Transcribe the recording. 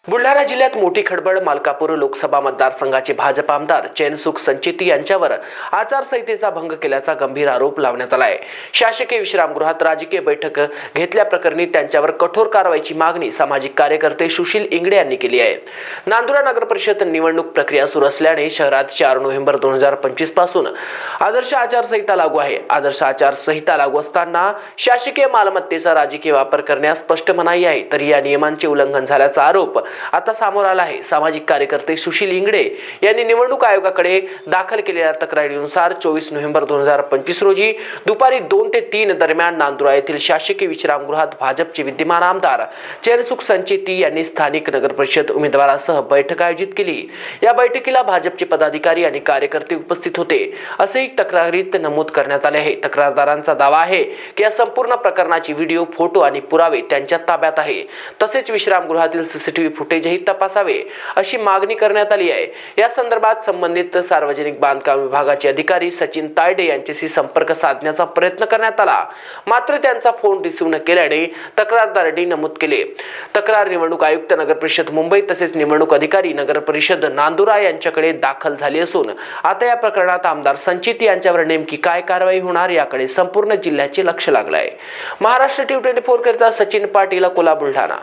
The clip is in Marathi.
बुलढाणा जिल्ह्यात मोठी खळबळ। मालकापूर लोकसभा मतदारसंघाचे भाजप आमदार चैनसुख संचेती यांच्यावर आचारसंहितेचा भंग केल्याचा गंभीर आरोप लावण्यात आला आहे। शासकीय विश्रामगृहात राजकीय बैठक घेतल्याप्रकरणी त्यांच्यावर कठोर कारवाईची मागणी सामाजिक कार्यकर्ते सुशील इंगडे यांनी केली आहे। नांदुरा नगर परिषद निवडणूक प्रक्रिया सुरू असल्याने शहरात 4 नोव्हेंबर 2025 पासून आदर्श आचारसंहिता लागू आहे। आदर्श आचारसंहिता लागू असताना शासकीय मालमत्तेचा राजकीय वापर करण्यास स्पष्ट मनाई आहे, तरी या नियमांचे उल्लंघन झाल्याचा आरोप आता समोर आला आहे। सामाजिक कार्यकर्ते सुशील इंगडे यांनी निवडणूक आयोगाकडे दाखल केलेल्या तक्रारीनुसार 24 नोव्हेंबर 2025 रोजी दुपारी 2 ते 3 दरम्यान नांदुरा येथील शासकीय विश्रामगृहात भाजपचे विद्यमान आमदार चैनसुख संचेती यांनी स्थानिक नगर परिषद उमेदवारांसह बैठक आयोजित केली। या बैठकीला भाजपचे पदाधिकारी आणि कार्यकर्ते उपस्थित होते, असेही तक्रारीत नमूद करण्यात आले आहे। तक्रारदारांचा दावा आहे की या संपूर्ण प्रकरणाची व्हिडिओ, फोटो आणि पुरावे त्यांच्या ताब्यात आहे। तसेच विश्रामगृहातील सीसीटीव्ही फुटेजही तपासावे अशी मागणी करण्यात आली आहे। या संदर्भात संबंधित सार्वजनिक बांधकाम विभागाचे अधिकारी सचिन तायडे यांच्याशी संपर्क साधण्याचा प्रयत्न करण्यात आला, मात्र त्यांचा फोन रिसीव्ह न केल्याने तक्रारदारांनी नमूद केले। तक्रार निवडणूक आयुक्त नगर परिषद मुंबई तसेच निवडणूक अधिकारी नगर परिषद नांदुरा यांच्याकडे दाखल झाली असून आता या प्रकरणात आमदार संचेती यांच्यावर नेमकी काय कारवाई होणार याकडे संपूर्ण जिल्ह्याचे लक्ष लागले आहे। महाराष्ट्र टीव्ही 24 करिता सचिन पाटील, अकोला, बुलढाणा।